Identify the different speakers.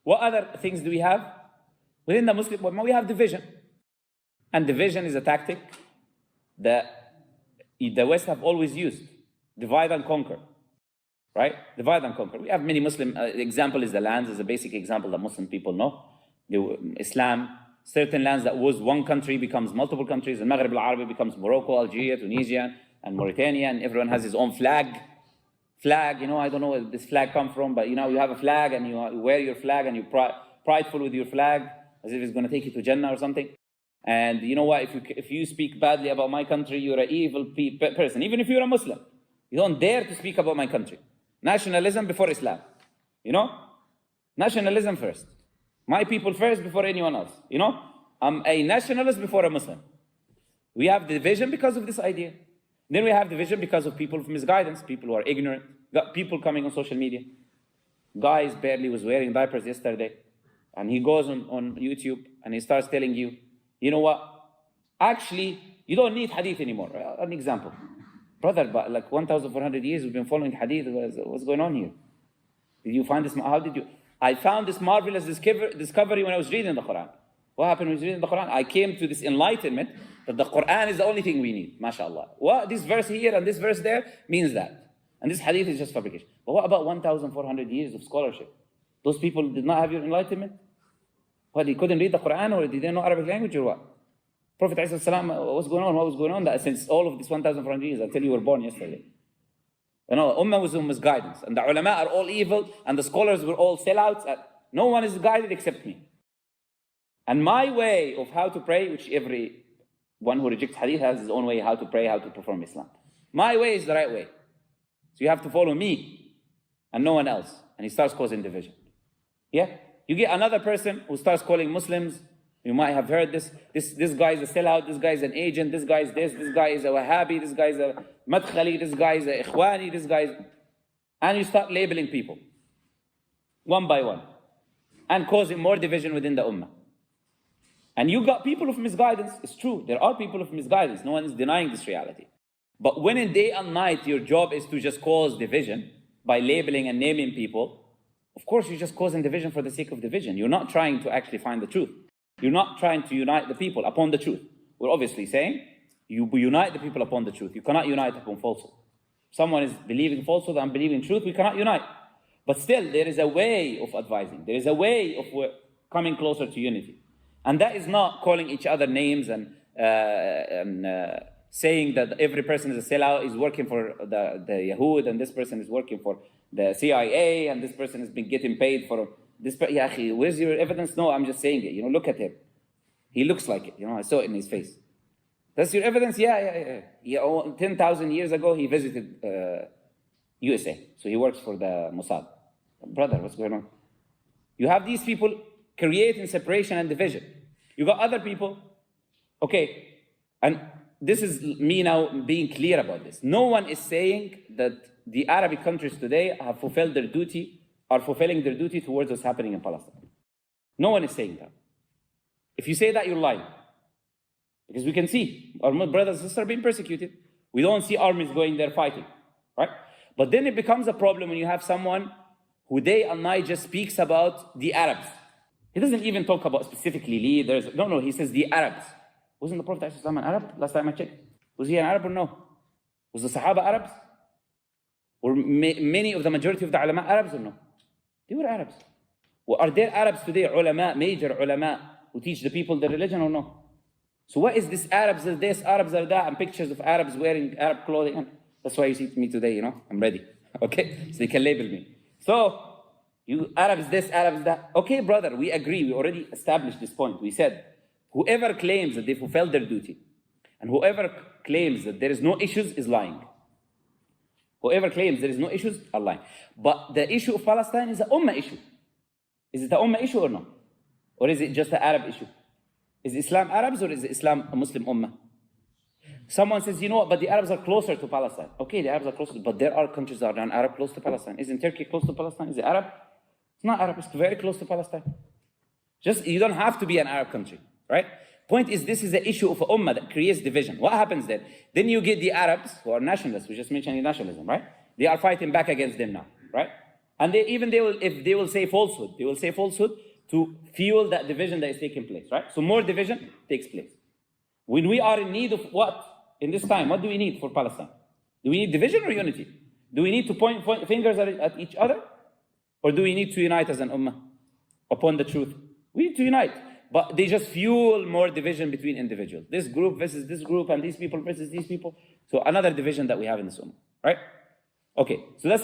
Speaker 1: What other things do we have? Within the Muslim Ummah, we have division. And division is a tactic that the West have always used. Divide and conquer. Right? Divide and conquer. We have many Muslim, example is the lands, is a basic example that Muslim people know. Islam, certain lands that was one country becomes multiple countries. The Maghrib al-Arabi becomes Morocco, Algeria, Tunisia, and Mauritania, and everyone has his own flag. Flag, I don't know where this flag come from, but you have a flag and you wear your flag and you're prideful with your flag as if it's going to take you to Jannah or something. And you know what, if you speak badly about my country, you're an evil person. Even if you're a Muslim, you don't dare to speak about my country. Nationalism before Islam. Nationalism first. My people first before anyone else. I'm a nationalist before a Muslim. We have division because of this idea. Then we have division because of people of misguidance, people who are ignorant, got people coming on social media. Guys barely was wearing diapers yesterday, and he goes on YouTube and he starts telling you, you know what? Actually, you don't need hadith anymore. An example. Brother, but like 1,400 years we've been following hadith. What's going on here? Did you find this? How did you? I found this marvelous discovery when I was reading the Quran. What happened when I was reading the Quran? I came to this enlightenment that the Quran is the only thing we need, mashallah. What this verse here and this verse there means that. And this hadith is just fabrication. But what about 1,400 years of scholarship? Those people did not have your enlightenment? What, they couldn't read the Quran, or they didn't know Arabic language, or what? Prophet ﷺ, what's going on? What was going on that since all of this 1,400 years, until you were born yesterday? Ummah was Ummah's guidance. And the ulama are all evil, and the scholars were all sellouts. No one is guided except me. And my way of how to pray, which every one who rejects hadith has his own way how to pray, how to perform Islam. My way is the right way. So you have to follow me and no one else. And he starts causing division. Yeah? You get another person who starts calling Muslims. You might have heard this guy is a sellout, this guy is an agent, this guy is this guy is a Wahhabi, this guy is a Madkhali, this guy is a Ikhwani, this guy is... And you start labeling people one by one and causing more division within the Ummah. And you got people of misguidance. It's true. There are people of misguidance. No one is denying this reality. But when in day and night your job is to just cause division by labeling and naming people, of course you're just causing division for the sake of division. You're not trying to actually find the truth. You're not trying to unite the people upon the truth. We're obviously saying you unite the people upon the truth. You cannot unite upon falsehood. Someone is believing falsehood and believing truth, we cannot unite. But still, there is a way of advising. There is a way of coming closer to unity. And that is not calling each other names and saying that every person is a sellout, is working for the Yahud, and this person is working for the CIA, and this person has been getting paid for this. Ya akhi, where's your evidence? No, I'm just saying it. Look at him. He looks like it. I saw it in his face. That's your evidence? Yeah. 10,000 years ago, he visited USA. So he works for the Mossad. Brother, what's going on? You have these people creating separation and division. You got other people, okay, and this is me now being clear about this. No one is saying that the Arabic countries today have fulfilled their duty, are fulfilling their duty towards what's happening in Palestine. No one is saying that. If you say that, you're lying. Because we can see our brothers and sisters are being persecuted. We don't see armies going there fighting, right? But then it becomes a problem when you have someone who day and night just speaks about the Arabs. He doesn't even talk about specifically leaders. No, he says the Arabs. Wasn't the Prophet ﷺ an Arab? Last time I checked. Was he an Arab or no? Was the Sahaba Arabs? Or many of the majority of the ulama Arabs or no? They were Arabs. Well, are there Arabs today, ulama, major ulama, who teach the people the religion or no? So what is this Arabs are this, Arabs are that, and pictures of Arabs wearing Arab clothing? That's why you see me today, I'm ready. Okay? So they can label me. So, you Arabs this, Arabs that. Okay, brother, we agree. We already established this point. We said, whoever claims that they fulfilled their duty, and whoever claims that there is no issues is lying. Whoever claims there is no issues are lying. But the issue of Palestine is an Ummah issue. Is it an Ummah issue or no? Or is it just an Arab issue? Is Islam Arabs or is Islam a Muslim Ummah? Someone says, but the Arabs are closer to Palestine. Okay, the Arabs are closer, but there are countries that are non-Arab close to Palestine. Isn't Turkey close to Palestine? Is it Arab? It's not Arab, it's very close to Palestine. You don't have to be an Arab country, right? Point is, this is the issue of Ummah that creates division. What happens then? Then you get the Arabs, who are nationalists, we just mentioned nationalism, right? They are fighting back against them now, right? And if they will say falsehood, they will say falsehood to fuel that division that is taking place, right? So more division takes place. When we are in need of what? In this time, what do we need for Palestine? Do we need division or unity? Do we need to point fingers at each other? Or do we need to unite as an ummah upon the truth? We need to unite. But they just fuel more division between individuals. This group versus this group, and these people versus these people. So another division that we have in this ummah, right? Okay, so that's